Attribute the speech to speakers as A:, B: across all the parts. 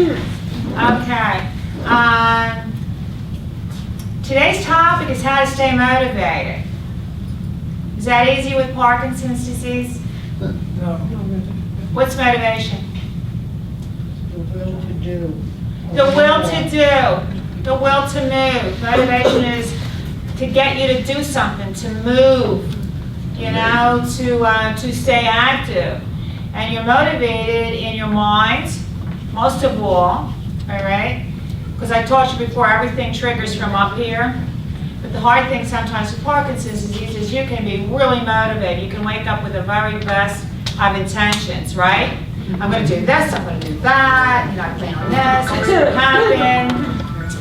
A: Okay. Today's topic is how to stay motivated. Is that easy with Parkinson's disease?
B: No.
A: What's motivation?
B: The will to do.
A: The will to do. The will to move. Motivation is to get you to do something, to move, you know, to stay active. And you're motivated in your mind, most of all right? Because I taught you before, everything triggers from up here. But the hard thing sometimes with Parkinson's disease is you can be really motivated. You can wake up with the very best of intentions, right? I'm going to do this, I'm going to do that, you know, I plan on this, this will happen.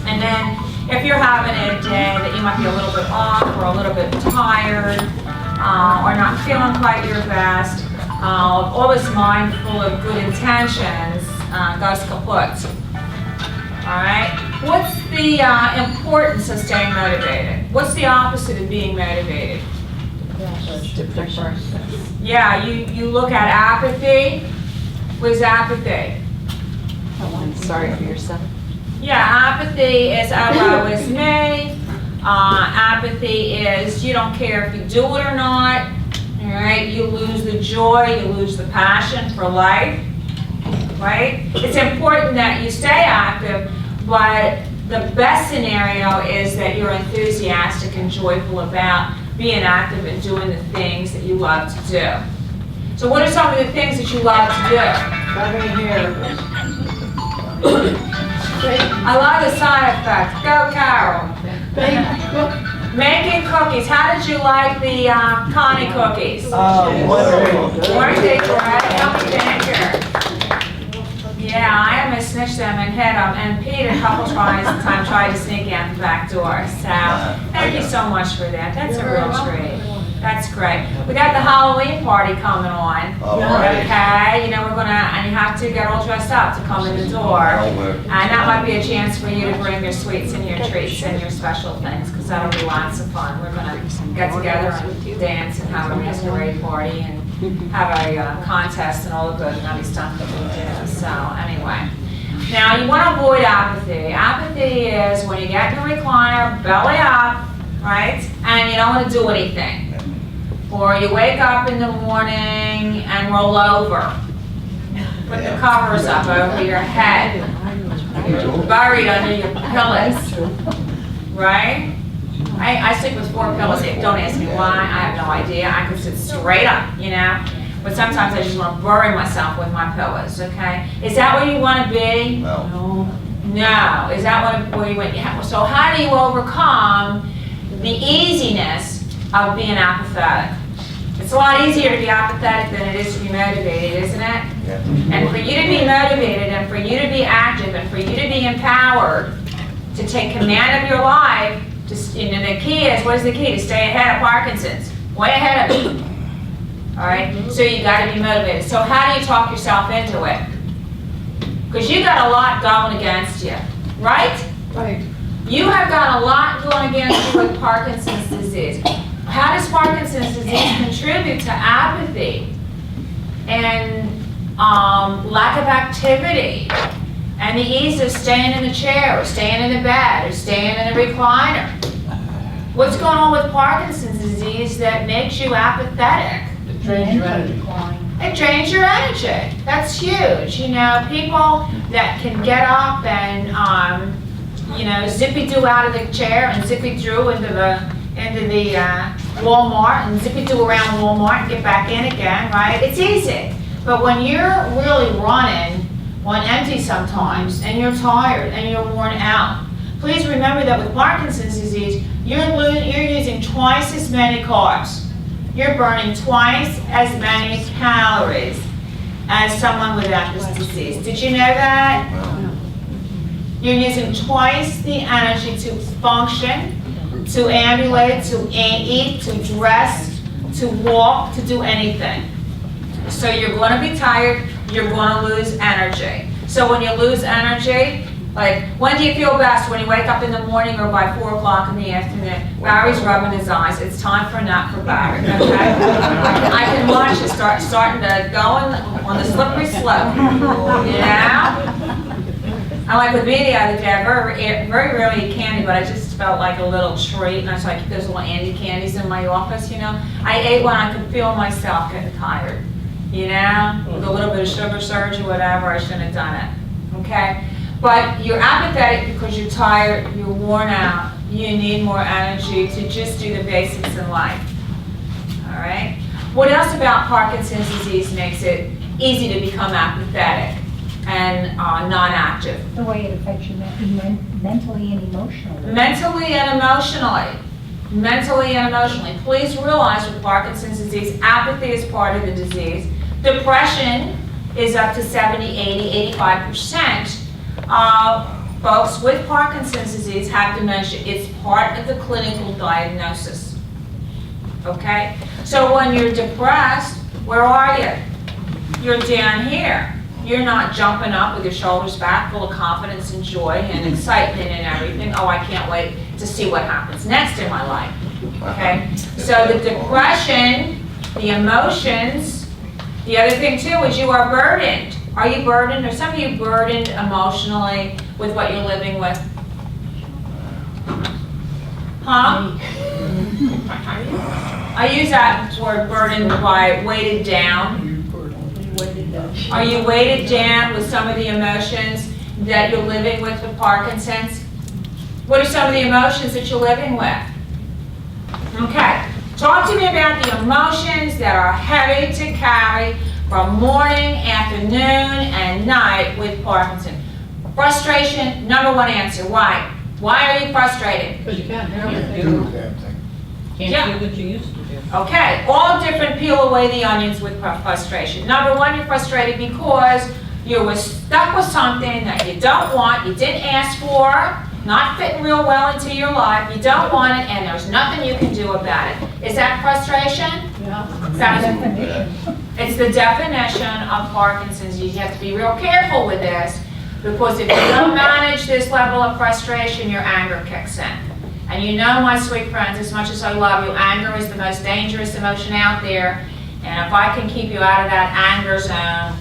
A: And then if you're having a day that you might be a little bit off or a little bit tired or not feeling quite your best, all this mind full of good intentions goes kaput. All right? What's the importance of staying motivated? What's the opposite of being motivated?
B: Depression.
A: Yeah, you look at apathy. What is apathy?
C: Sorry for yourself.
A: Yeah, apathy is, oh, woe is me. Apathy is you don't care if you do it or not. All right? You lose the joy, you lose the passion for life. Right? It's important that you stay active, but the best scenario is that you're enthusiastic and joyful about being active and doing the things that you love to do. So what are some of the things that you love to do?
B: Cutting hair.
A: I love the side effects. Go, Carol. Making cookies. How did you like the Connie cookies?
B: Wonderful.
A: Weren't they great? Help me finish. Yeah, I almost snitched them and hit them, and Pete a couple times tried to sneak out the back door. So thank you so much for that. That's a real treat. That's great. We got the Halloween party coming on. Okay, you know we're gonna, and you have to get all dressed up to come in the door, and that might be a chance for you to bring your sweets and your treats and your special things, because that'll be lots of fun. We're gonna get together and dance and have a masquerade party and have a contest and all the good nutty stuff that we do. So anyway, now you want to avoid apathy. Apathy is when you get in the recliner, belly up, right, and you don't want to do anything. Or you wake up in the morning and roll over. Put the covers up over your head. You're buried under your pillows, right? I sleep with 4 pillows. Don't ask me why. I have no idea. I can sit straight up, you know. But sometimes I just want to bury myself with my pillows, okay? Is that where you want to be?
B: No.
A: No. Is that where you want? So how do you overcome the easiness of being apathetic? It's a lot easier to be apathetic than it is to be motivated, isn't it?
B: Yeah.
A: And for you to be motivated and for you to be active and for you to be empowered to take command of your life, and the key is, what is the key? To stay ahead of Parkinson's. Way ahead of it. All right? So you got to be motivated. So how do you talk yourself into it? Because you got a lot going against you. Right?
B: Right.
A: You have got a lot going against you with Parkinson's disease. How does Parkinson's disease contribute to apathy and lack of activity and the ease of staying in the chair or staying in the bed or staying in the recliner? What's going on with Parkinson's disease that makes you apathetic?
B: It drains your energy.
A: It drains your energy. That's huge. You know, people that can get up and, you know, zippy-doo out of the chair and zippy-doo into the Walmart and zippy-doo around Walmart and get back in again, right? It's easy. But when you're really running on empty sometimes and you're tired and you're worn out, please remember that with Parkinson's disease, you're using twice as many carbs. You're burning twice as many calories as someone without this disease. Did you know that? You're using twice the energy to function, to ambulate, to eat, to dress, to walk, to do anything. So you're going to be tired, you're going to lose energy. So when you lose energy, like, when do you feel best? When you wake up in the morning or by 4 o'clock in the afternoon? Barry's rubbing his eyes. It's time for a nap for Barry, okay? I can watch it starting to go on the slippery slope, you know? And like with me the other day, I very rarely eat candy, but I just felt like a little treat, and so I keep those little Andy candies in my office, you know. I ate one, I could feel myself getting tired, you know, with a little bit of sugar surge or whatever. I shouldn't have done it, okay? But you're apathetic because you're tired, you're worn out, you need more energy to just do the basics in life, all right? What else about Parkinson's disease makes it easy to become apathetic and non-active?
D: The way it affects you mentally and emotionally.
A: Mentally and emotionally. Mentally and emotionally. Please realize with Parkinson's disease, apathy is part of the disease. Depression is up to 70, 80, 85%. Folks with Parkinson's disease have dementia. It's part of the clinical diagnosis. Okay? So when you're depressed, where are you? You're down here. You're not jumping up with your shoulders back, full of confidence and joy and excitement and everything. Oh, I can't wait to see what happens next in my life. Okay? So the depression, the emotions, the other thing too is you are burdened. Are you burdened? Are some of you burdened emotionally with what you're living with? Huh? I use that word burdened by weighted down. Are you weighted down with some of the emotions that you're living with Parkinson's? What are some of the emotions that you're living with? Okay, talk to me about the emotions that are heavy to carry from morning, afternoon, and night with Parkinson. Frustration, number one answer. Why? Why are you frustrated?
B: Because you can't help
E: Can't
B: it.
E: do the damn thing.
B: Can't do what you used to do.
A: Okay, all different peel away the onions with frustration. Number one, you're frustrated because you were stuck with something that you don't want, you didn't ask for, not fitting real well into your life, you don't want it, and there's nothing you can do about it. Is that frustration?
B: Yeah.
A: It's the definition of Parkinson's. You have to be real careful with this, because if you don't manage this level of frustration, your anger kicks in. And you know, my sweet friends, as much as I love you, anger is the most dangerous emotion out there. And if I can keep you out of that anger zone,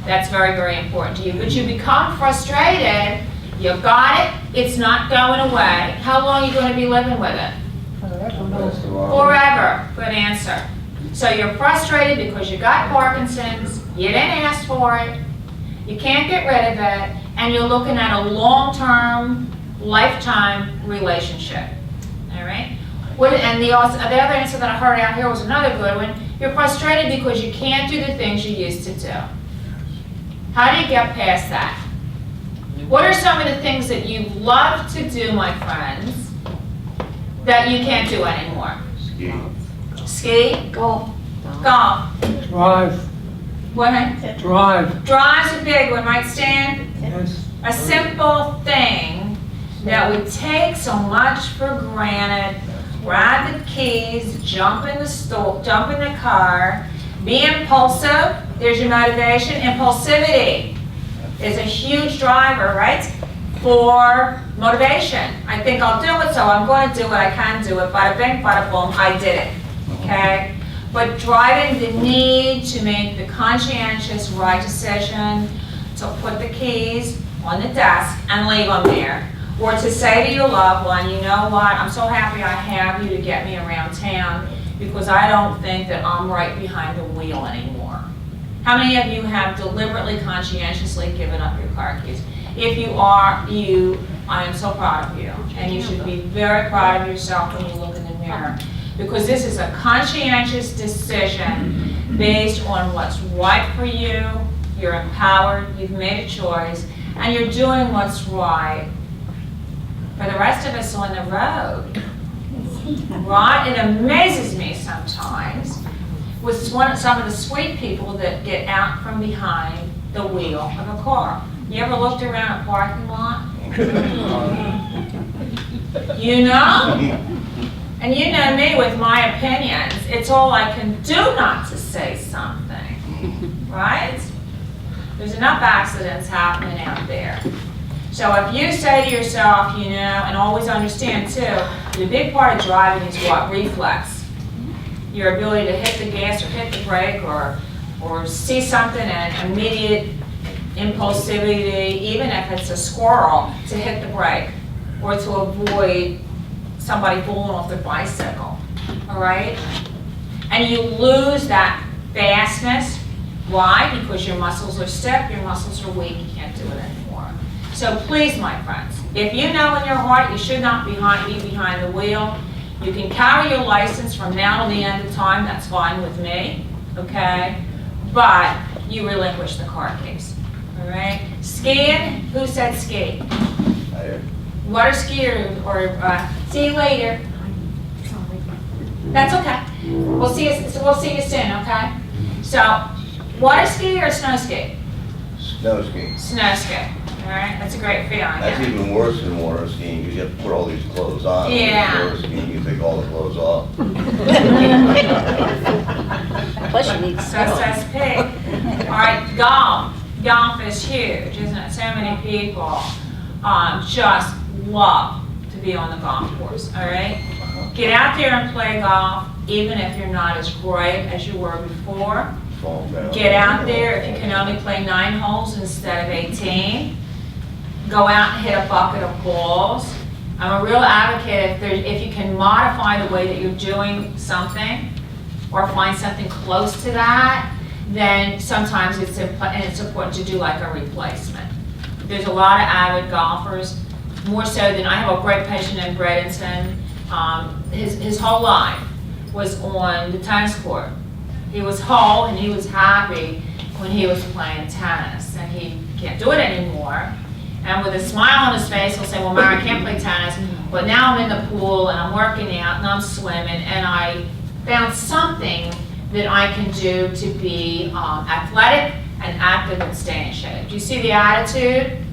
A: that's very, very important to you. But you become frustrated, you got it, it's not going away. How long are you going to be living with it? Forever. Good answer. So you're frustrated because you got Parkinson's, you didn't ask for it, you can't get rid of it, and you're looking at a long-term, lifetime relationship. All right? And the other answer that I heard out here was another good one. You're frustrated because you can't do the things you used to do. How do you get past that? What are some of the things that you love to do, my friends, that you can't do anymore?
E: Ski.
A: Ski?
D: Golf.
A: Golf.
F: Drive,
A: What?
F: drive,
A: Drive's a big one, right, Stan?
F: yes.
A: A simple thing that would take so much for granted. Grab the keys, jump in the car, be impulsive. There's your motivation. Impulsivity is a huge driver, right, for motivation. I think I'll do it, so I'm going to do it. I can do it. Bada bing, bada boom, I did it. Okay? But driving the need to make the conscientious right decision to put the keys on the desk and leave them there. Or to say to your loved one, you know what, I'm so happy I have you to get me around town because I don't think that I'm right behind the wheel anymore. How many of you have deliberately, conscientiously given up your car keys? If you are, I am so proud of you. And you should be very proud of yourself when you look in the mirror. Because this is a conscientious decision based on what's right for you. You're empowered, you've made a choice, and you're doing what's right. For the rest of us on the road, right? It amazes me sometimes with some of the sweet people that get out from behind the wheel of a car. You ever looked around a parking lot? You know? And you know me with my opinions. It's all I can do not to say something, right? There's enough accidents happening out there. So if you say to yourself, you know, and always understand too, the big part of driving is what? Reflex. Your ability to hit the gas or hit the brake or see something and immediate impulsivity, even if it's a squirrel, to hit the brake or to avoid somebody falling off their bicycle, all right? And you lose that fastness. Why? Because your muscles are stiff, your muscles are weak, you can't do it anymore. So please, my friends, if you know in your heart you should not be behind the wheel, you can carry your license from now to the end of time, that's fine with me, okay? But you relinquish the car keys, all right? Skiing, who said ski? Water skier, or see you later. That's okay. We'll see you soon, okay? So, water ski or snow ski?
E: Snow skiing.
A: Snow ski. All right, that's a great feeling.
E: That's
A: Yeah.
E: even worse than water skiing, because you have to put all these clothes on.
A: Yeah.
E: Water skiing, you take all the clothes off.
C: Plus you need
A: So
C: snow.
A: says pig. All right, golf. Golf is huge, isn't it? So many people just love to be on the golf course, all right? Get out there and play golf, even if you're not as great as you were before.
E: Fall down.
A: Get out there, if you can only play 9 holes instead of 18. Go out and hit a bucket of balls. I'm a real advocate if you can modify the way that you're doing something or find something close to that, then sometimes it's important to do like a replacement. There's a lot of avid golfers, more so than I have a great patient in Bradenton. His whole life was on the tennis court. He was whole and he was happy when he was playing tennis, and he can't do it anymore. And with a smile on his face, he'll say, well, Mara, I can't play tennis, but now I'm in the pool and I'm working out and I'm swimming, and I found something that I can do to be athletic and active and stay in shape. Do you see the attitude?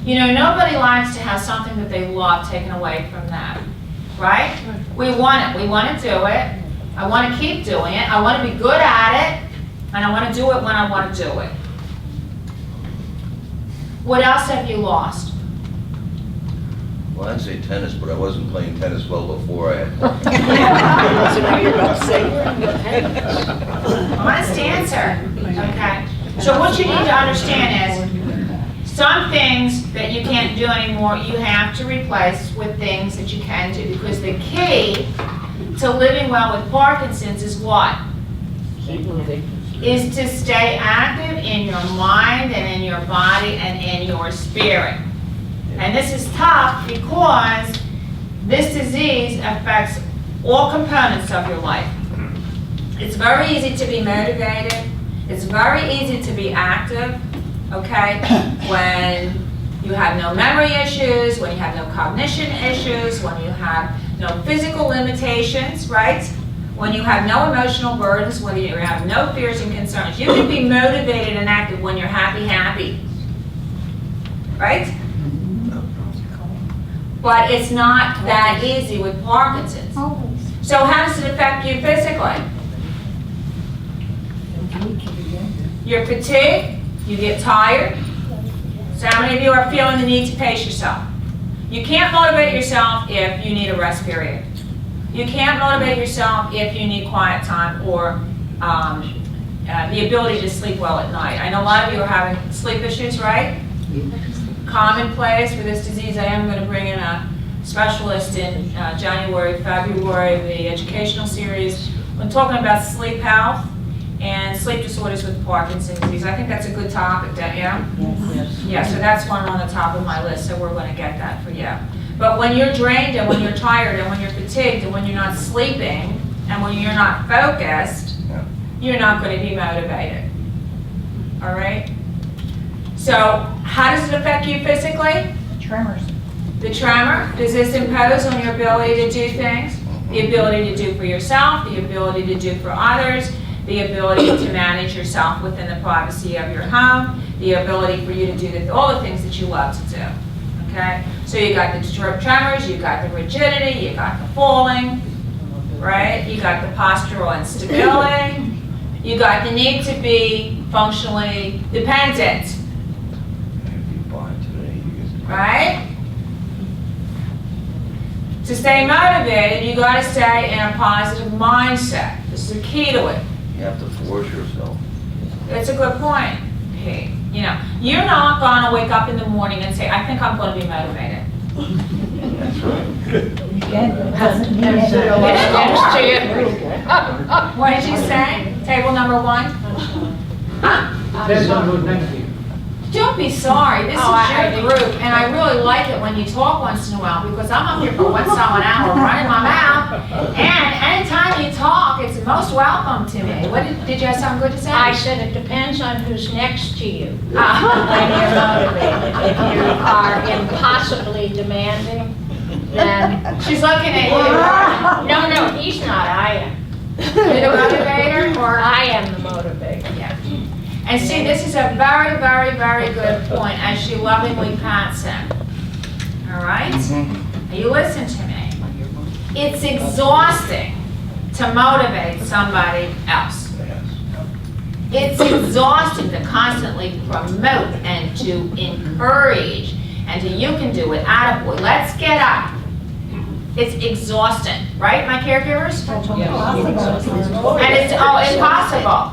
A: You know, nobody likes to have something that they love taken away from them, right? We want it. We want to do it. I want to keep doing it. I want to be good at it, and I want to do it when I want to do it. What else have you lost?
E: Well, I'd say tennis, but I wasn't playing tennis well before I had Parkinson.
C: So now you're about to say,
A: Honest answer. Okay. So what you need to understand is, some things that you can't do anymore, you have to replace with things that you can do, because the key to living well with Parkinson's is what?
B: Keep moving.
A: Is to stay active in your mind and in your body and in your spirit. And this is tough because this disease affects all components of your life. It's very easy to be motivated. It's very easy to be active, okay, when you have no memory issues, when you have no cognition issues, when you have no physical limitations, right? When you have no emotional burdens, when you have no fears and concerns. You can be motivated and active when you're happy, right? But it's not that easy with Parkinson's.
D: Always.
A: So how does it affect you physically? You're fatigued, you get tired. So how many of you are feeling the need to pace yourself? You can't motivate yourself if you need a rest period. You can't motivate yourself if you need quiet time or the ability to sleep well at night. I know a lot of you are having sleep issues, right? Commonplace for this disease. I am going to bring in a specialist in January, February, the educational series. I'm talking about sleep health and sleep disorders with Parkinson's disease. I think that's a good topic, don't you?
B: Yes.
A: Yeah, so that's one on the top of my list, so we're going to get that for you. But when you're drained and when you're tired and when you're fatigued and when you're not sleeping and when you're not focused, you're not going to be motivated. All right? So how does it affect you physically?
D: Tremors.
A: The tremor, does this impose on your ability to do things? The ability to do for yourself, the ability to do for others, the ability to manage yourself within the privacy of your home, the ability for you to do all the things that you love to do. Okay? So you got the tremors, you got the rigidity, you got the falling, right? You got the postural instability, you got the need to be functionally dependent, right? To stay motivated, you got to stay in a positive mindset. This is the key to it.
E: You have to force yourself.
A: It's a good point, Pete. You know, you're not gonna wake up in the morning and say, I think I'm gonna be motivated.
E: That's right.
D: Again, it doesn't mean
B: That's
D: it.
A: What did you say? Table number 1?
B: Depends on who's next to you.
A: Don't be sorry, this is
B: Oh, I
A: your
B: think-
A: group, and I really like it when you talk once in a while, because I'm up here for 1 song an hour running my mouth, and anytime you talk, it's most welcome to me. What did you have something good to say?
F: I said it depends on who's next to you when
A: Ah.
F: you're motivated. If you are impossibly demanding, then,
A: She's looking at you.
F: no, he's not, I am.
A: You're the motivator, or?
F: I am the motivator.
A: Yeah. And see, this is a very, very, very good point, as she lovingly pats him. All right? Now you listen to me. It's exhausting to motivate somebody else. It's exhausting to constantly promote and to encourage and to you can do it, attaboy, let's get up. It's exhausting, right, my caregivers? And it's, impossible.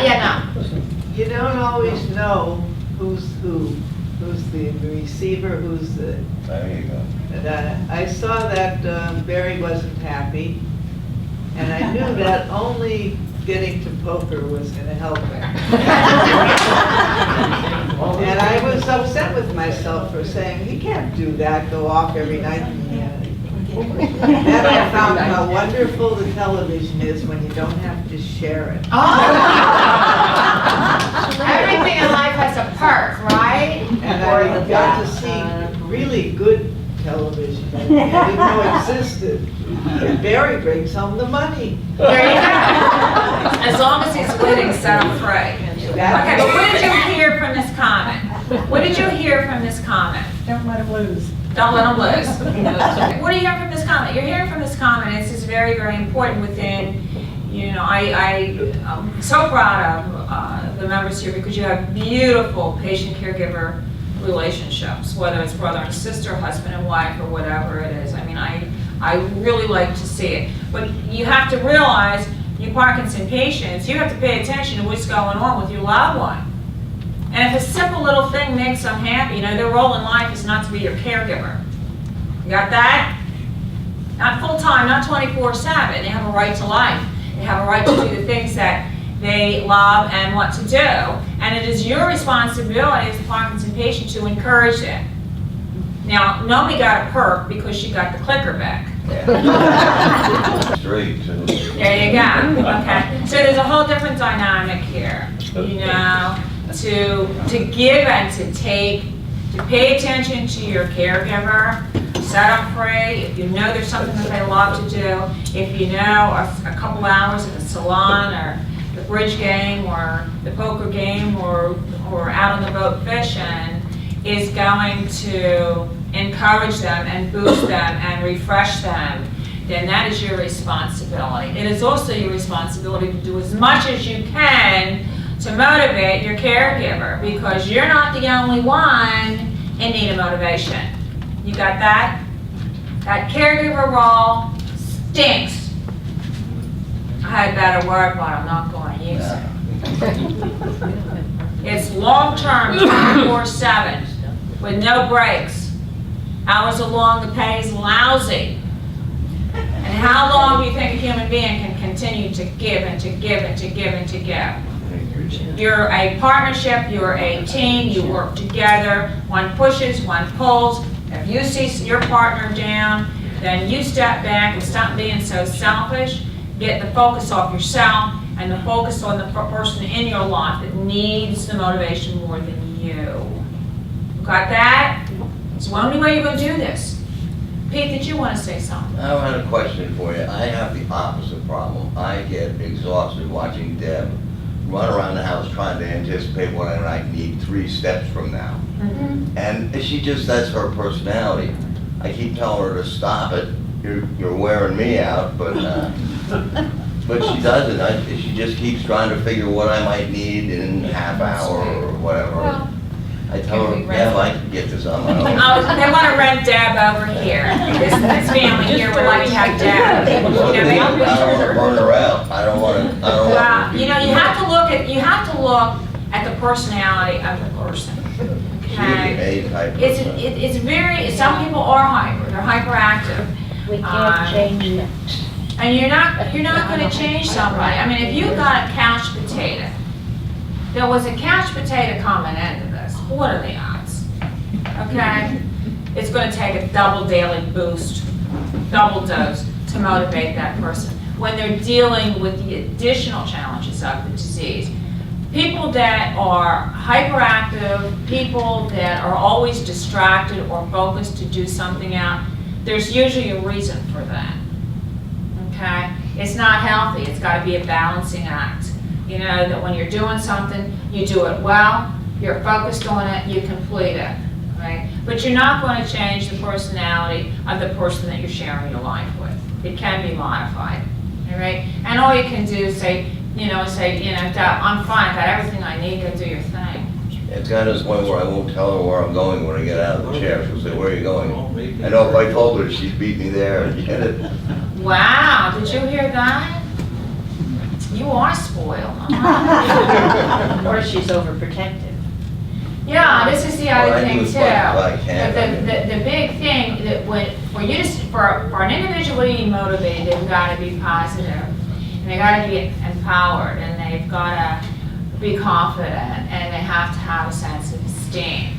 A: Yeah,
G: You don't always know who's the receiver, who's the,
E: There you go.
G: and I saw that Barry wasn't happy, and I knew that only getting to poker was gonna help him. And I was upset with myself for saying, he can't do that, go off every night. Then I found how wonderful the television is when you don't have to share it.
A: Everything in life has a perk, right?
G: And I got to see really good television that I didn't know existed. And Barry brings home the money.
A: There you go. As long as he's winning, set him free. Okay, but what did you hear from this comment? What did you hear from this comment?
D: Don't let him lose.
A: Don't let them lose. What do you hear from this comment? You're hearing from this comment, this is very, very important within, you know, I'm so proud of the members here because you have beautiful patient-caregiver relationships, whether it's brother and sister, husband and wife, or whatever it is. I mean, I really like to see it. But you have to realize, you Parkinson patients, you have to pay attention to what's going on with your loved one. And if a simple little thing makes them happy, you know, their role in life is not to be your caregiver. You got that? Not full-time, not 24/7. They have a right to life. They have a right to do the things that they love and want to do. And it is your responsibility as a Parkinson patient to encourage them. Now, nobody got a perk because she got the clicker back.
E: Straight, too.
A: There you go. Okay. So there's a whole different dynamic here, you know, to give and to take, to pay attention to your caregiver, set them free. If you know there's something that they love to do, if you know a couple hours at the salon or the bridge game or the poker game or out on the boat fishing is going to encourage them and boost them and refresh them, then that is your responsibility. It is also your responsibility to do as much as you can to motivate your caregiver, because you're not the only one in need of motivation. You got that? That caregiver role stinks. I had a better word, but I'm not going to use it. It's long-term, 24/7, with no breaks. Hours are long, the pay is lousy. And how long do you think a human being can continue to give and to give and to give and to give? You're a partnership, you're a team, you work together, one pushes, one pulls. If you see your partner down, then you step back and stop being so selfish, get the focus off yourself and the focus on the person in your life that needs the motivation more than you. Got that? It's the only way you're going to do this. Pete, did you want to say something?
E: I had a question for you. I have the opposite problem. I get exhausted watching Deb run around the house trying to anticipate what I might need 3 steps from now. And she just, that's her personality. I keep telling her to stop it. You're wearing me out, but she doesn't. She just keeps trying to figure what I might need in a half hour or whatever.
A: Well,
E: I tell her, yeah, I can get this on my own.
A: they want to rent Deb over here. This family here would like to have Deb.
E: I don't want to burn her out. I don't want to.
A: Well, you know, you have to look at the personality of the person.
E: She's
A: Okay?
E: a type
A: It's,
E: person.
A: it's very, some people are hyper, they're hyperactive.
F: We can't change them.
A: And you're not gonna change somebody. I mean, if you got a couch potato, there was a couch potato coming into this, what are the odds? Okay? It's gonna take a double daily boost, double dose to motivate that person when they're dealing with the additional challenges of the disease. People that are hyperactive, people that are always distracted or focused to do something out, there's usually a reason for that. Okay? It's not healthy. It's got to be a balancing act. You know, that when you're doing something, you do it well, you're focused on it, you complete it. Right? But you're not going to change the personality of the person that you're sharing your life with. It can be modified. All right? And all you can do is say, I'm fine, I got everything I need, go do your thing.
E: It's got to this point where I won't tell her where I'm going when I get out of the chair. She'll say, where are you going? I know if I told her, she'd beat me there and get it.
A: Wow, did you hear that? You are spoiled.
F: Or she's overprotective.
A: Yeah, this is the
E: Well,
A: other
E: I do
A: thing
E: as
A: too.
E: much as I can.
A: The big thing that for an individual to be motivated, they've got to be positive, and they got to be empowered, and they've got to be confident, and they have to have a sense of esteem.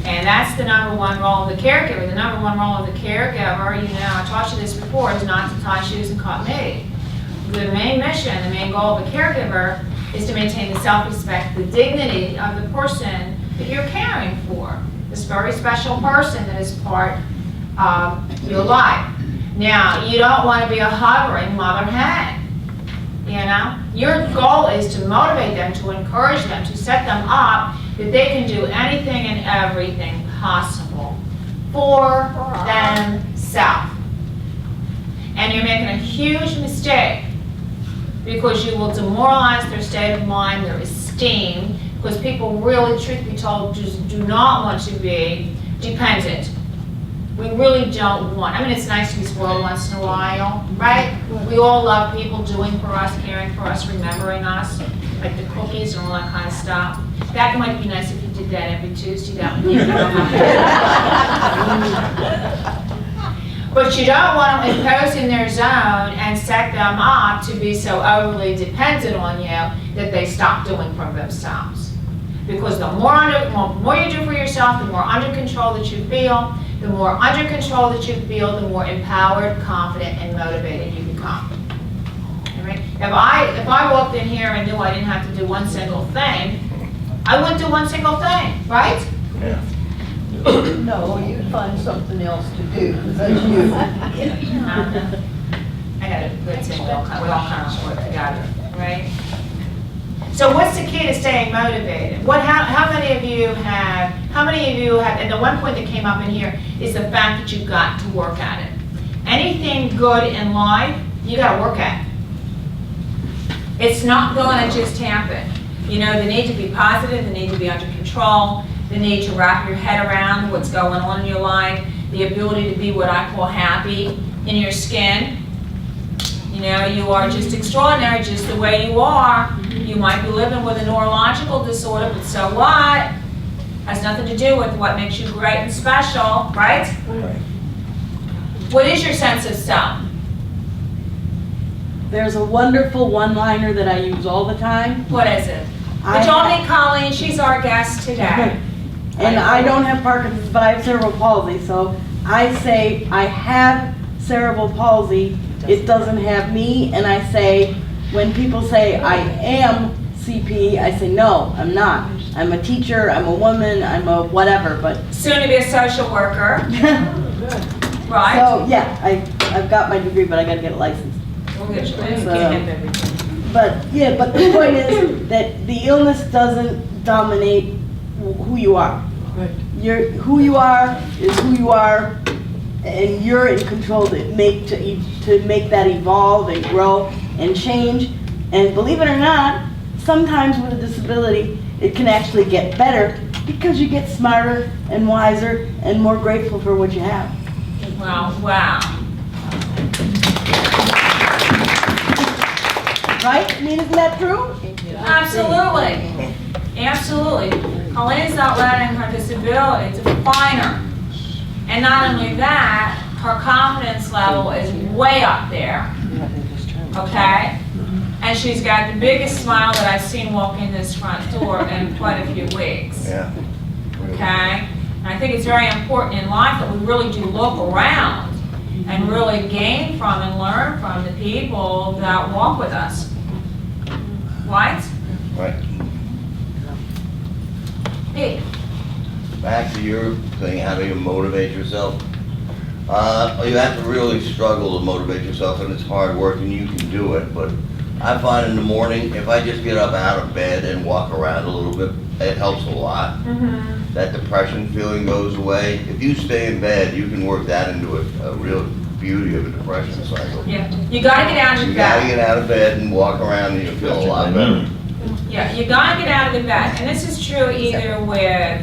A: And that's the number one role of the caregiver. The number one role of the caregiver, I taught you this before, is not to tie shoes and cut meat. The main mission, the main goal of the caregiver is to maintain the self-respect, the dignity of the person that you're caring for. This very special person that is part of your life. Now, you don't want to be a hovering mother hen. Your goal is to motivate them, to encourage them, to set them up that they can do anything and everything possible for themselves. And you're making a huge mistake because you will demoralize their state of mind, their esteem, because people really, truth be told, just do not want to be dependent. We really don't want, it's nice to be spoiled once in a while, right? We all love people doing for us, caring for us, remembering us, like the cookies and all that kind of stuff. That might be nice if you did that every Tuesday, that would give you But you don't want to impose in their zone and set them up to be so overly dependent on you that they stop doing for themselves. Because the more you do for yourself, the more under control that you feel. The more under control that you feel, the more empowered, confident, and motivated you become. All right? If I walked in here and knew I didn't have to do one single thing, I wouldn't do one single thing, right?
E: Yeah.
H: No, you'd find something else to do, because that's you.
A: I got a good thing, we all kind of work together, right? So what's the key to staying motivated? How many of you have, and the one point that came up in here is the fact that you've got to work at it. Anything good in life, you got to work at it. It's not going to just happen. They need to be positive, they need to be under control, they need to wrap your head around what's going on in your life, the ability to be what I call happy in your skin. You are just extraordinary just the way you are. You might be living with a neurological disorder, but so what? Has nothing to do with what makes you great and special, right? What is your sense of self?
I: There's a wonderful one-liner that I use all the time.
A: What is it? But y'all meet Colleen, she's our guest today.
I: And I don't have Parkinson's, but I have cerebral palsy, so I say I have cerebral palsy, it doesn't have me, and I say, when people say I am CP, I say no, I'm not. I'm a teacher, I'm a woman, I'm a whatever, but...
A: Soon to be a social worker. Right?
I: So, yeah, I've got my degree, but I gotta get a license.
A: We'll get you.
I: But the point is that the illness doesn't dominate who you are. Who you are is who you are, and you're in control to make that evolve and grow and change. And believe it or not, sometimes with a disability, it can actually get better because you get smarter and wiser and more grateful for what you have.
A: Wow.
I: Right? I mean, isn't that true?
A: Absolutely. Absolutely. Colleen's not letting her disability define her. And not only that, her confidence level is way up there. Okay? And she's got the biggest smile that I've seen walk in this front door in quite a few weeks.
E: Yeah.
A: Okay? And I think it's very important in life that we really do look around and really gain from and learn from the people that walk with us. Right?
E: Right.
A: Pete?
E: Back to your thing, how do you motivate yourself? You have to really struggle to motivate yourself, and it's hard work, and you can do it, but I find in the morning, if I just get up out of bed and walk around a little bit, it helps a lot.
A: Mm-hmm.
E: That depression feeling goes away. If you stay in bed, you can work that into a real beauty of a depression cycle.
A: Yeah. You gotta get out of
E: You
A: the
E: gotta
A: bed.
E: get out of bed and walk around and you feel a lot better.
A: Yeah, you gotta get out of the bed. And this is true either with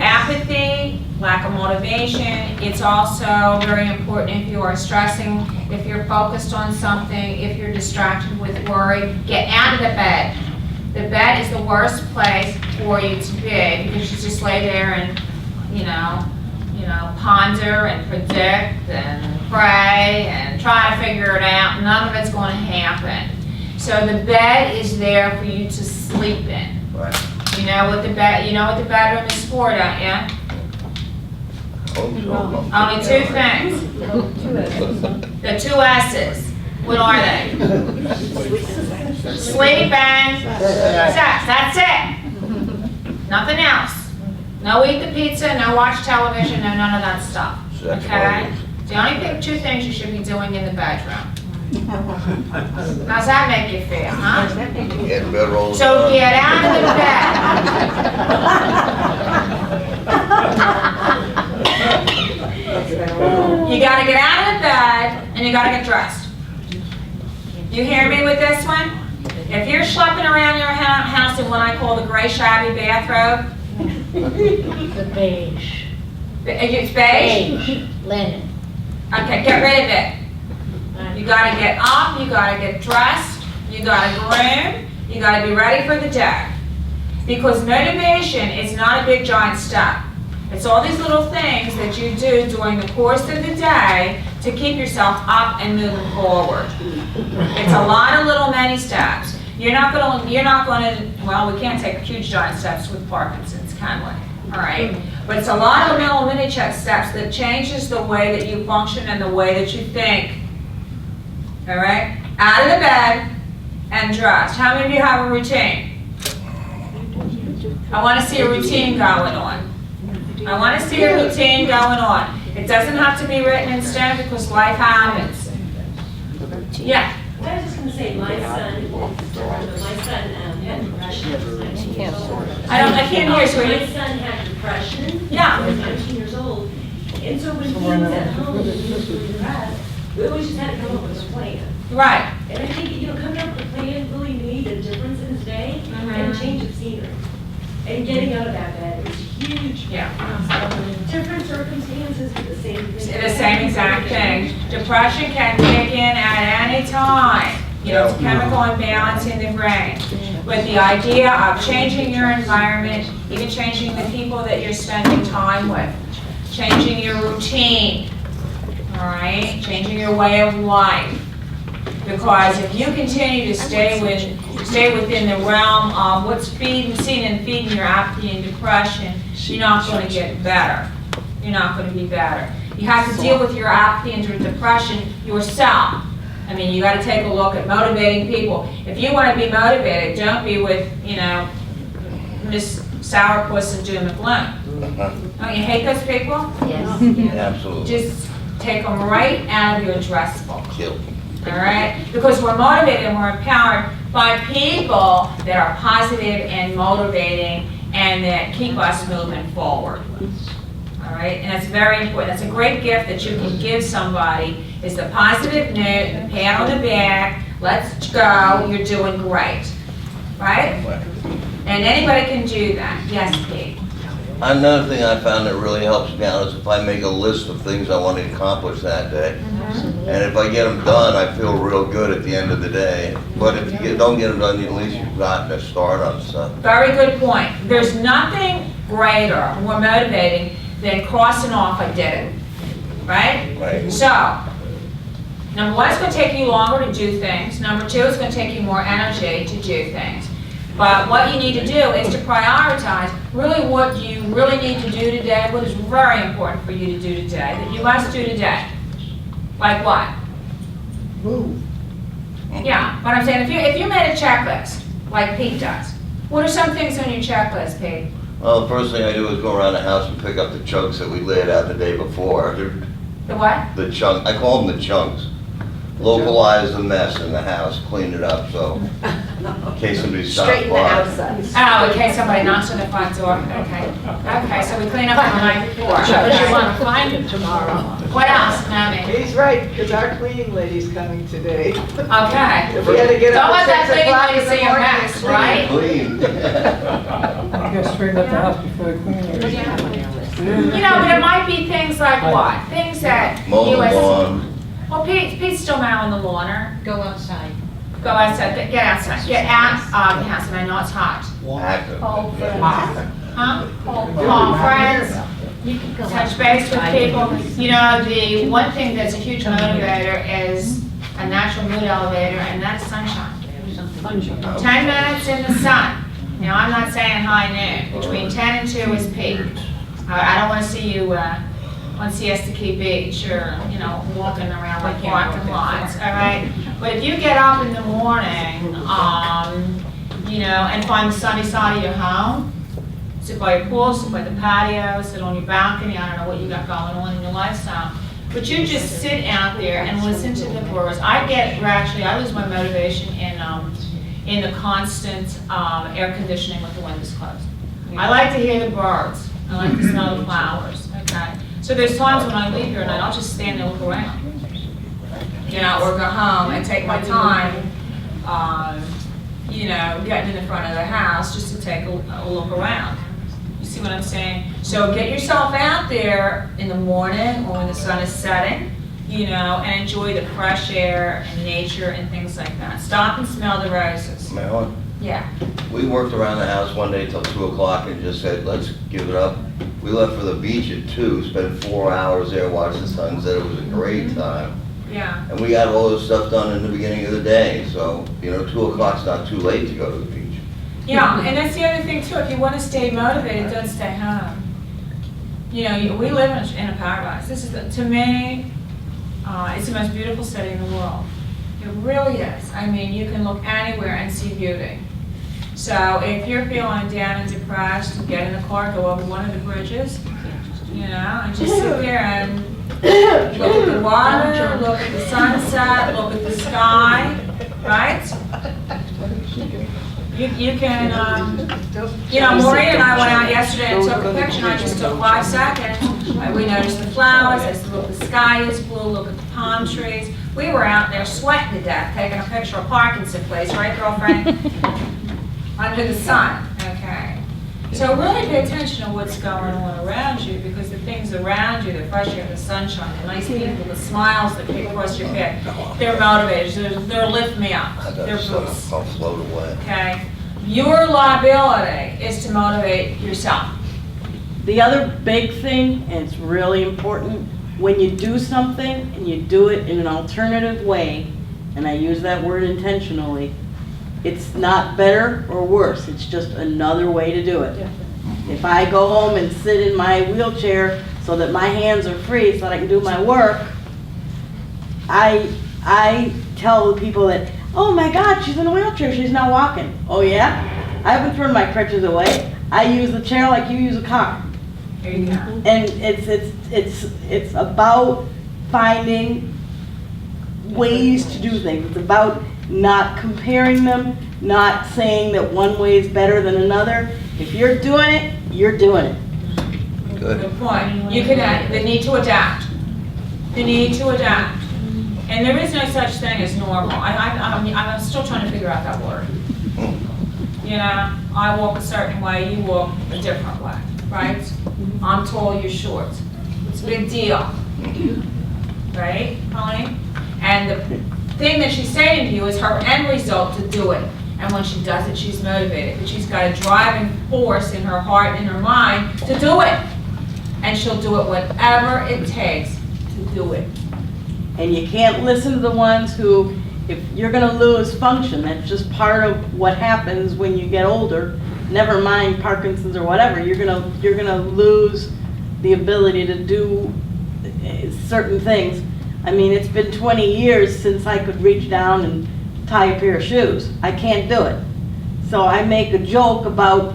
A: apathy, lack of motivation. It's also very important if you are stressing, if you're focused on something, if you're distracted with worry, get out of the bed. The bed is the worst place for you to be because you just lay there and, ponder and predict and pray and try to figure it out. None of it's going to happen. So the bed is there for you to sleep in.
E: Right.
A: You know what the bedroom is for, don't you? Only two things. The two S's. What are they? Sleep and sex. That's it. Nothing else. No eat the pizza, no watch television, no none of that stuff.
E: Sex
A: Okay? The only two things you should be doing in the bedroom. How's that make you feel, huh?
E: Get better all the
A: So
E: time.
A: get out of the bed. You gotta get out of the bed and you gotta get dressed. You hear me with this one? If you're schlepping around your house in what I call the gray shabby bathrobe,
F: The beige.
A: it's beige?
F: Beige, linen.
A: Okay, get rid of it. You gotta get up, you gotta get dressed, you gotta groom, you gotta be ready for the day. Because motivation is not a big giant step. It's all these little things that you do during the course of the day to keep yourself up and moving forward. It's a lot of little many steps. You're not gonna, well, we can't take huge giant steps with Parkinson's, can we? All right? But it's a lot of little mini steps that changes the way that you function and the way that you think. All right? Out of the bed and dressed. How many of you have a routine? I want to see a routine going on. I want to see a routine going on. It doesn't have to be written in stone because life happens. Yeah.
J: I was just going to say, my son had depression.
A: I can't hear, sweetie.
J: My son had depression.
A: Yeah.
J: He was 19 years old. And so when he was at home and he was really depressed, we always just had to come up with a plan.
A: Right.
J: And I think, coming up with a plan really made a difference in his day and a change of scenery. And getting out of that bed was huge.
A: Yeah.
J: Different circumstances, but the same thing.
A: The same exact thing. Depression can kick in at any time. It's a chemical imbalance in the brain. With the idea of changing your environment, even changing the people that you're spending time with, changing your routine, all right? Changing your way of life. Because if you continue to stay within the realm of what's feeding your apathy and depression, you're not going to get better. You're not going to be better. You have to deal with your apathy and your depression yourself. I mean, you got to take a look at motivating people. If you want to be motivated, don't be with, Miss Sourpuss and Doom and Gloom. Don't you hate those people?
F: Yes.
E: Absolutely.
A: Just take them right out of your dress book.
E: Kill.
A: All right? Because we're motivated and we're empowered by people that are positive and motivating and that keep us moving forward. All right? And that's very important. That's a great gift that you can give somebody is the positive note, the pat on the back, let's go, you're doing great. Right? And anybody can do that. Yes, Pete?
E: Another thing I found that really helps me out is if I make a list of things I want to accomplish that day. And if I get them done, I feel real good at the end of the day. But if don't get them done, at least you've gotten a start on stuff.
A: Very good point. There's nothing greater, more motivating than crossing off I did it, right?
E: Right.
A: So, number one, it's going to take you longer to do things. Number two, it's going to take you more energy to do things. But what you need to do is to prioritize really what you really need to do today, what is very important for you to do today, that you must do today. Like what?
H: Move.
A: Yeah, but I'm saying if you made a checklist, like Pete does, what are some things on your checklist, Pete?
E: Well, the first thing I do is go around the house and pick up the chunks that we laid out the day before.
A: The what?
E: The chunk, I call them the chunks. Localize the mess in the house, clean it up, so in case somebody stops by.
C: Straighten the house up.
A: Oh, in case somebody knocks on the front door, okay. Okay, so we clean up on the night before.
F: But you
A: Okay.
F: want to find him tomorrow.
A: What else, Mammy?
G: He's right, because our cleaning lady's coming today.
A: Okay.
G: If we had to get
A: Don't
G: up
A: let
G: at
A: that
G: 6
A: lady
G: o'clock in
A: see
G: the
A: your
G: morning.
A: mess, right?
E: Clean.
B: You gotta straighten up the house before you clean it.
A: You know, but it might be things like what? Things that
E: Mow the
A: you as...
E: lawn.
A: Well, Pete's still mowing the lawn.
F: Go outside.
A: Go outside, get outside, get out of the house, and I know it's hot.
E: Active.
A: Huh? Call friends,
F: You can go
A: touch
F: outside.
A: base with people. You know, the one thing that's a huge motivator is a natural mood elevator, and that's sunshine. 10 minutes in the sun. Now, I'm not saying high noon. Between 10 and 2 is peak. I don't want to see you on Siesta Key Beach or, you know, walking around like parking lots, all right? But if you get up in the morning, you know, and find the sunny side of your home, sit by your pool, sit by the patio, sit on your balcony, I don't know what you got going on in your lifestyle. But you just sit out there and listen to the birds. I lose my motivation in the constant air conditioning with the windows closed. I like to hear the birds. I like to smell the flowers, okay? So there's times when I leave here and I'll just stand there and look around. You know, or go home and take my time, you know, getting in the front of the house just to take a look around. You see what I'm saying? So get yourself out there in the morning or when the sun is setting, you know, and enjoy the fresh air and nature and things like that. Stop and smell the roses.
E: Marilyn,
A: Yeah.
E: we worked around the house one day till 2 o'clock and just said, let's give it up. We left for the beach at 2, spent 4 hours there, watched the sunset. It was a great time.
A: Yeah.
E: And we got all this stuff done in the beginning of the day, so, you know, 2 o'clock's not too late to go to the beach.
A: Yeah, and that's the other thing too. If you want to stay motivated, don't stay home. You know, we live in a paradise. This is, to me, it's the most beautiful city in the world. It really is. I mean, you can look anywhere and see beauty. So if you're feeling down and depressed, get in the car, go over one of the bridges, you know, and just sit there and look at the water, look at the sunset, look at the sky, right? You can, you know, Maureen and I went out yesterday and took a picture, and I just took 5 seconds. We noticed the flowers, I said, look, the sky is blue, look at the palm trees. We were out there sweating to death, taking a picture of Parkinson place, right, girlfriend? Under the sun, okay. So really pay attention to what's going on around you, because the things around you, the fresh air, the sunshine, the nice people, the smiles that kick across your head, they're motivators, they're lift me up,
E: I
A: they're
E: got some,
A: boosts,
E: I'll float away.
A: okay? Your liability is to motivate yourself.
I: The other big thing, and it's really important, when you do something and you do it in an alternative way, and I use that word intentionally, it's not better or worse, it's just another way to do it. If I go home and sit in my wheelchair so that my hands are free so that I can do my work, I tell the people that, oh my God, she's in a wheelchair, she's not walking. Oh yeah? I haven't thrown my crutches away. I use the chair like you use a car.
A: There you go.
I: And it's about finding ways to do things. It's about not comparing them, not saying that one way is better than another. If you're doing it, you're doing it.
E: Good.
A: Good point. You can, the need to adapt. The need to adapt. And there is no such thing as normal. I'm still trying to figure out that word. You know, I walk a certain way, you walk a different way. right? I'm tall, you're short. It's a big deal, right, Colleen? And the thing that she's saying to you is her end result to do it. And when she does it, she's motivated. But she's got a driving force in her heart and her mind to do it. And she'll do it whatever it takes to do it.
I: And you can't listen to the ones who, if you're gonna lose function, that's just part of what happens when you get older. Never mind Parkinson's or whatever, you're gonna lose the ability to do certain things. I mean, it's been 20 years since I could reach down and tie a pair of shoes. I can't do it. So I make a joke about,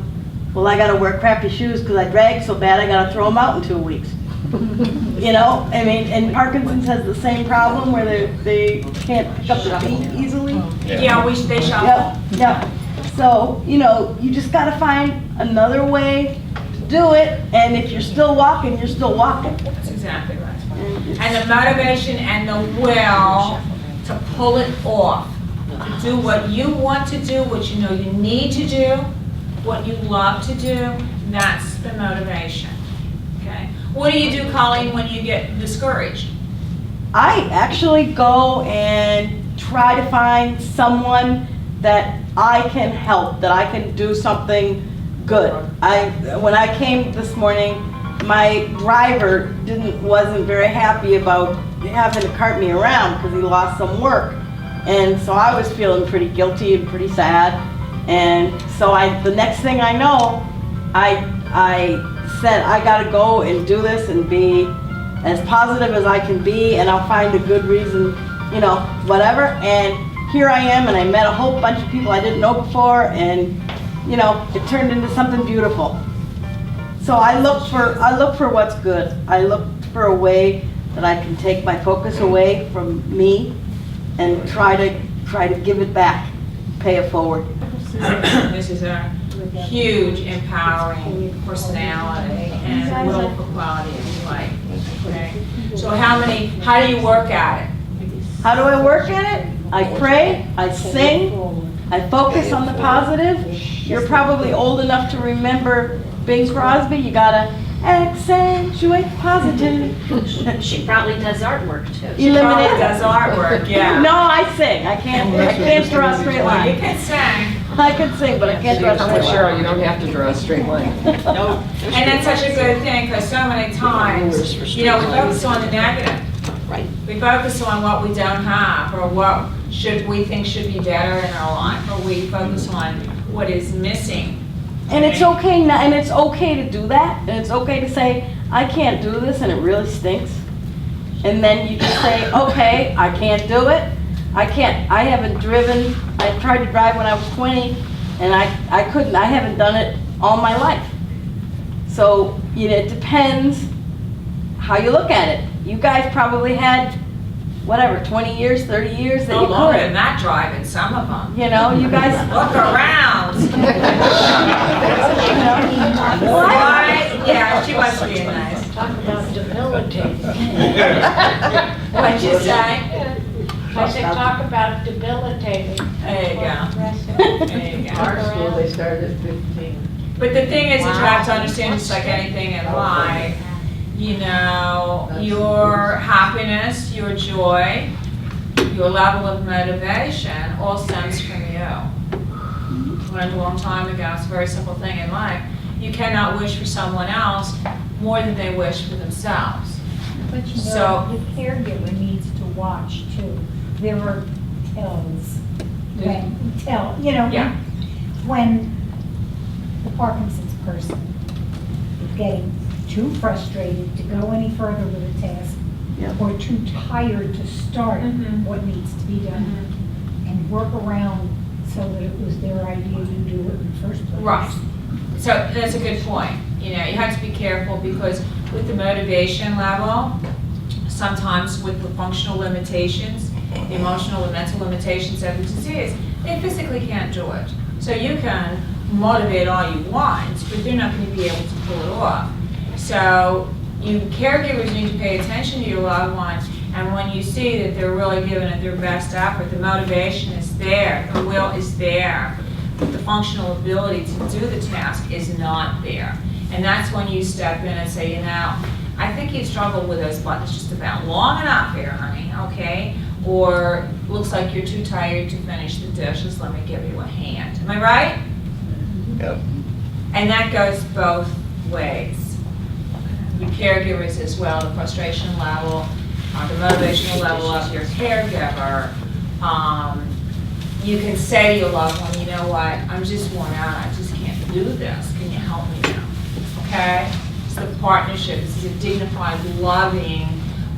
I: well, I gotta wear crappy shoes because I drag so bad I gotta throw them out in 2 weeks. You know, I mean, and Parkinson's has the same problem where they can't pick up their feet easily.
A: Yeah, they shuffle.
I: Yep. So, you know, you just gotta find another way to do it, and if you're still walking, you're still walking.
A: That's exactly right. And the motivation and the will to pull it off, to do what you want to do, what you know you need to do, what you love to do, that's the motivation, okay? What do you do, Colleen, when you get discouraged?
I: I actually go and try to find someone that I can help, that I can do something good. When I came this morning, my driver wasn't very happy about having to cart me around because he lost some work. And so I was feeling pretty guilty and pretty sad. And so the next thing I know, I said, I gotta go and do this and be as positive as I can be, and I'll find a good reason, you know, whatever. And here I am, and I met a whole bunch of people I didn't know before, and, you know, it turned into something beautiful. So I look for what's good. I look for a way that I can take my focus away from me and try to give it back, pay it forward.
A: This is a huge empowering personality and will for quality of life. Okay. So how do you work at it?
I: How do I work at it? I pray, I sing, I focus on the positive. You're probably old enough to remember Bing Crosby. You gotta accentuate positive.
F: She probably does artwork too.
I: Eliminate
A: Does artwork, yeah.
I: No, I sing. I can't draw a straight
A: You
I: line.
A: can sing.
I: I can sing, but I can't draw a straight line.
B: Cheryl, you don't have to draw a straight line.
A: And that's such a good thing, because so many times, you know, we focus on the negative.
C: Right.
A: We focus on what we don't have, or what we think should be better in our life, or we focus on what is missing.
I: And it's okay and it's okay to do that, and it's okay to say, I can't do this and it really stinks. And then you just say, okay, I can't do it. I haven't driven, I tried to drive when I was 20, and I couldn't, I haven't done it all my life. So, you know, it depends how you look at it. You guys probably had, whatever, 20 years, 30 years that
A: No
I: you
A: longer than
I: could.
A: that driving, some of them.
I: You know, you guys.
A: Look around.
I: Well,
A: Right? Yeah, she must be nice.
F: Talk about debilitating.
A: What'd you say?
F: I said, talk about debilitating.
A: There you go. There you
G: Our
A: go.
G: school, they started at 15.
A: But the thing is that you have to understand, just like anything in life, you know, your happiness, your joy, your level of motivation all stems from you. I learned a long time ago, it's a very simple thing in life. You cannot wish for someone else more than they wish for themselves.
D: But you
A: So-
D: know, the caregiver needs to watch too. There are tells, you know,
A: Yeah.
D: when the Parkinson's person is getting too frustrated to go any further with a task,
I: Yeah.
D: or too tired to start
A: Mhm.
D: what needs to be done, and work around so that it was their idea to do it in the first place.
A: Right. So that's a good point. You know, you have to be careful, because with the motivation level, sometimes with the functional limitations, the emotional and mental limitations of the disease, they physically can't do it. So you can motivate all you want, but they're not going to be able to pull it off. So you caregivers need to pay attention to your loved ones, and when you see that they're really giving it their best effort, the motivation is there, the will is there, but the functional ability to do the task is not there. And that's when you step in and say, you know, I think you struggled with those buttons just about long enough here, honey, okay? Or looks like you're too tired to finish the dishes, let me give you a hand. Am I right?
E: Yep.
A: And that goes both ways. Your caregivers as well, the frustration level, the motivational level of your caregiver. You can say to your loved one, you know what, I'm just worn out, I just can't do this, can you help me now? Okay? It's the partnership, it's a dignified, loving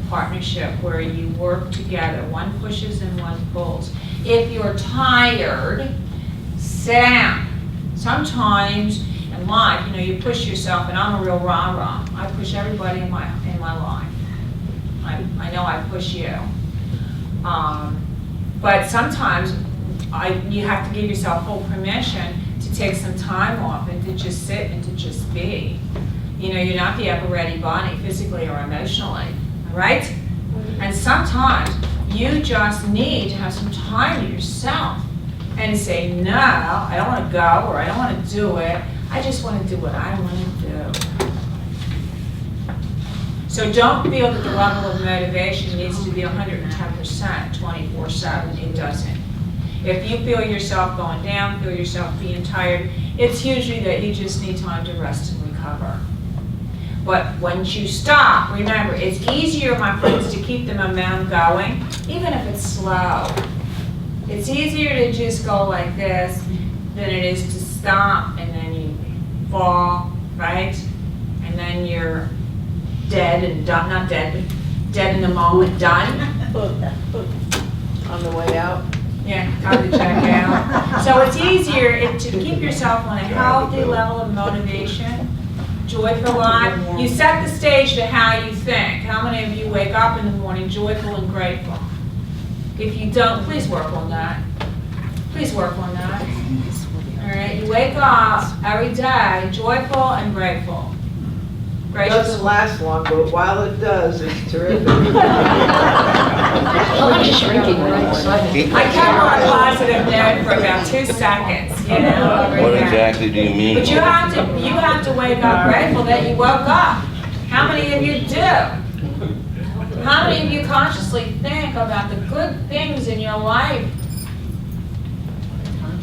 A: partnership where you work together, one pushes and one pulls. If you're tired, sit down. Sometimes in life, you know, you push yourself, and I'm a real rah-rah. I push everybody in my life. I know I push you. But sometimes you have to give yourself full permission to take some time off and to just sit and to just be. You know, you're not the ever-ready body, physically or emotionally, right? And sometimes you just need to have some time to yourself and say, no, I don't want to go, or I don't want to do it. I just want to do what I want to do. So don't feel that the level of motivation needs to be 110% 24/7. It doesn't. If you feel yourself going down, feel yourself being tired, it's usually that you just need time to rest and recover. But once you stop, remember, it's easier, my friends, to keep the momentum going, even if it's slow. It's easier to just go like this than it is to stop and then you fall, right? And then you're dead and done, not dead, but dead in the moment, done.
G: On the way out.
A: Yeah, time to check out. So it's easier to keep yourself on a healthy level of motivation, joyful life. You set the stage to how you think. How many of you wake up in the morning joyful and grateful? If you don't, please work on that. Please work on that. All right, you wake up every day joyful and grateful.
G: It
A: Gracious.
G: doesn't last long, but while it does, it's terrific.
C: I'm just shrinking.
A: I kept on a positive note for about 2 seconds, you know.
E: What exactly do you mean?
A: But you have to wake up grateful that you woke up. How many of you do? How many of you consciously think about the good things in your life?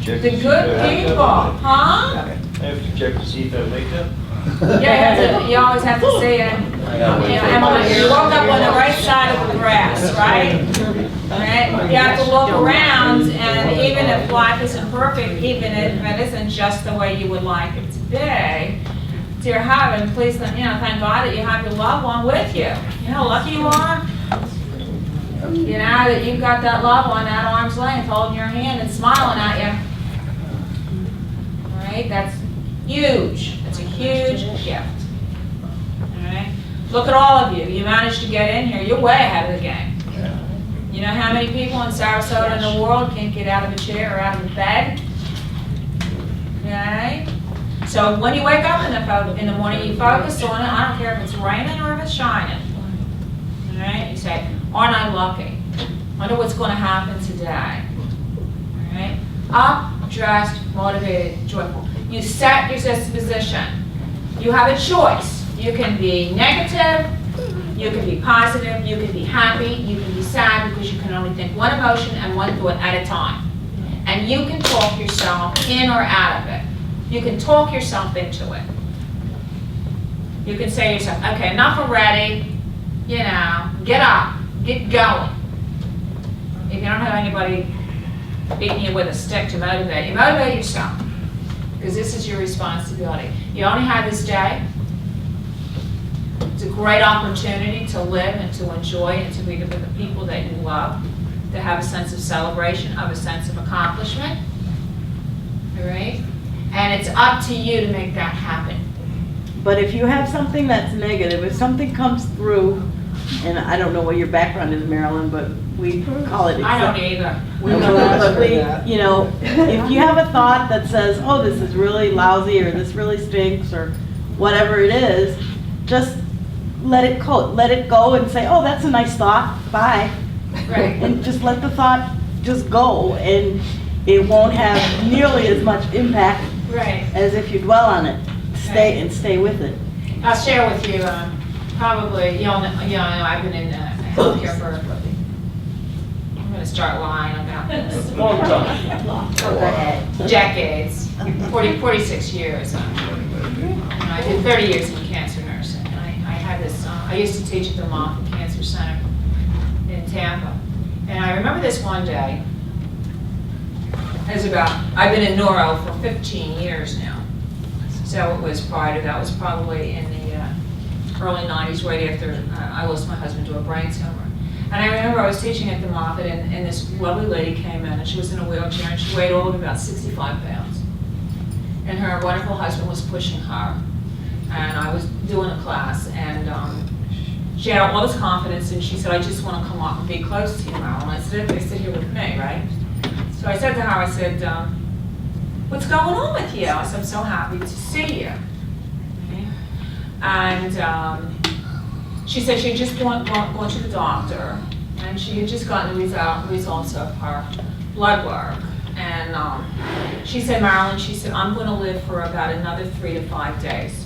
A: The good people, huh?
K: I have to check to see if I wake up.
A: Yeah, you always have to say it. Emily, you woke up on the right side of the grass, right? Right? You have to look around, and even if life isn't perfect, even if it isn't just the way you would like it to be, dear heaven, please, thank God that you have your loved one with you. You know how lucky you are? You know, that you've got that loved one at arm's length holding your hand and smiling at you. All right, that's huge. It's a huge gift. All right, look at all of you. You managed to get in here. You're way ahead of the game. You know how many people in Sarasota in the world can't get out of a chair or out of a bed? Okay. So when you wake up in the morning, you focus on it. I don't care if it's raining or if it's shining. All right. You say, aren't I lucky? Wonder what's going to happen today. All right. Up, dressed, motivated, joyful. You set your disposition. You have a choice. You can be negative, you can be positive, you can be happy, you can be sad, because you can only think one emotion and one thought at a time. And you can talk yourself in or out of it. You can talk yourself into it. You can say to yourself, okay, enough already, you know, get up, get going. If you don't have anybody beating you with a stick to motivate you, motivate yourself. Because this is your responsibility. You only have this day. It's a great opportunity to live and to enjoy and to be with the people that you love, to have a sense of celebration, of a sense of accomplishment. All right? And it's up to you to make that happen.
I: But if you have something that's negative, if something comes through, and I don't know what your background is, Marilyn, but we call it.
A: I don't either.
I: You know, if you have a thought that says, oh, this is really lousy, or this really stinks, or whatever it is, just let it go and say, oh, that's a nice thought, bye.
A: Right.
I: And just let the thought just go, and it won't have nearly as much impact
A: Right.
I: as if you dwell on it. stay with it.
A: I'll share with you, probably, you all know, I've been in healthcare for, I'm gonna start lying about this.
K: Long time.
A: Go ahead. Decades, 46 years. I did 30 years in cancer nursing. And I had this, I used to teach at the Moffitt Cancer Center in Tampa. And I remember this one day, I've been in neuro for 15 years now. So it was prior to that, was probably in the early 90s, right after I lost my husband to a brain tumor. And I remember I was teaching at the Moffitt, and this lovely lady came in, and she was in a wheelchair, and she weighed all of about 65 pounds. And her wonderful husband was pushing her. And I was doing a class, and she had all this confidence, and she said, I just want to come up and be close to you, Marilyn. I said, okay, sit here with me, right? So I said to her, I said, what's going on with you? I said, I'm so happy to see you. Okay. And she said she had just gone to the doctor, and she had just gotten the results of her blood work. And she said, Marilyn, she said, I'm going to live for about another 3 to 5 days.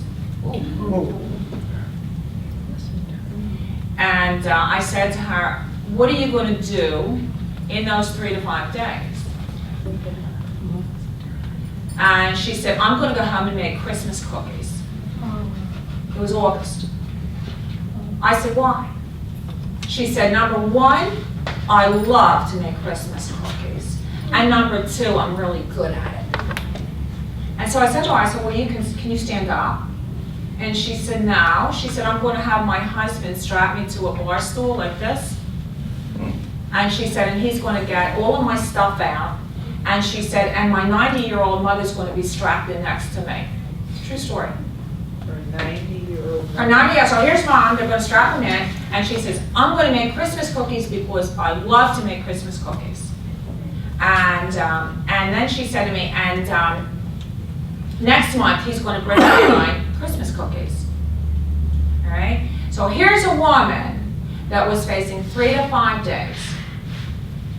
A: And I said to her, what are you going to do in those 3 to 5 days? And she said, I'm going to go home and make Christmas cookies. It was August. I said, why? She said, number one, I love to make Christmas cookies. And number two, I'm really good at it. And so I said to her, I said, well, can you stand up? And she said, no. She said, I'm going to have my husband strap me to a bar stool like this. And she said, and he's going to get all of my stuff out. And she said, and my 90-year-old mother's going to be strapped in next to me. It's a true story.
G: For 90-year-old.
A: Her 90, so here's mom, they're going to strap him in. And she says, I'm going to make Christmas cookies because I love to make Christmas cookies. And then she said to me, and next month he's going to bring me Christmas cookies. All right? So here's a woman that was facing 3 to 5 days.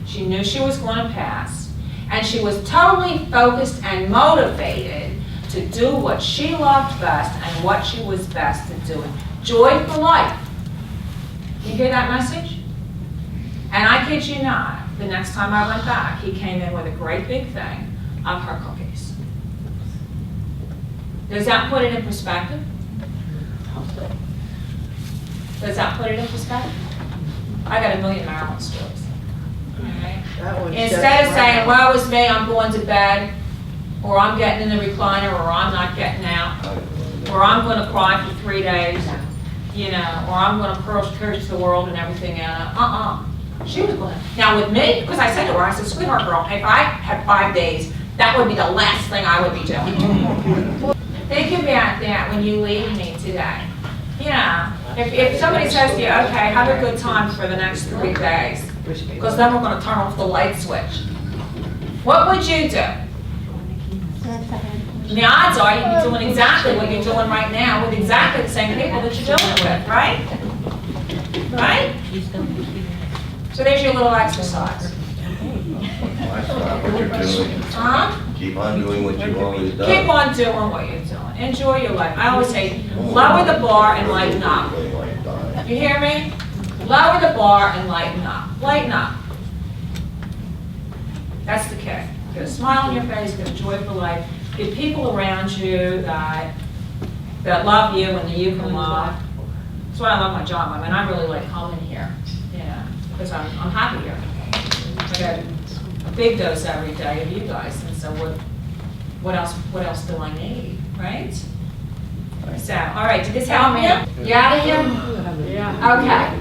A: She knew she was going to pass, and she was totally focused and motivated to do what she loved best and what she was best at doing. Joy for life. You hear that message? And I kid you not, the next time I went back, he came in with a great big thing of her cookies. Does that put it in perspective? Does that put it in perspective? I got a million Marilyn stories. All right? Instead of saying, well, it was me, I'm going to bed, or I'm getting in the recliner, or I'm not getting out, or I'm going to cry for 3 days, you know, or I'm going to curse the world and everything out. She was going to. Now with me, because I said to her, I said, sweetheart girl, if I had 5 days, that would be the last thing I would be doing. Think about that when you leave me today. You know, if somebody says to you, okay, have a good time for the next 3 days, because then we're going to turn off the light switch. What would you do? And the odds are you'd be doing exactly what you're doing right now with exactly the same people that you're doing it with, right? Right? So there's your little exercise.
E: That's not what you're doing.
A: Huh?
E: Keep on doing what you've always done.
A: Keep on doing what you're doing. Enjoy your life. I always say, lower the bar and lighten up. You hear me? Lower the bar and lighten up. Lighten up. That's the kick. Get a smile on your face, get a joyful life. Get people around you that love you and that you can love. That's why I love my job. I mean, I really like coming here. Yeah, because I'm happy here. I got a big dose every day of you guys, and so what else do I need, right? So, all right, did this help you? You out of here?
F: Yeah.
A: Okay.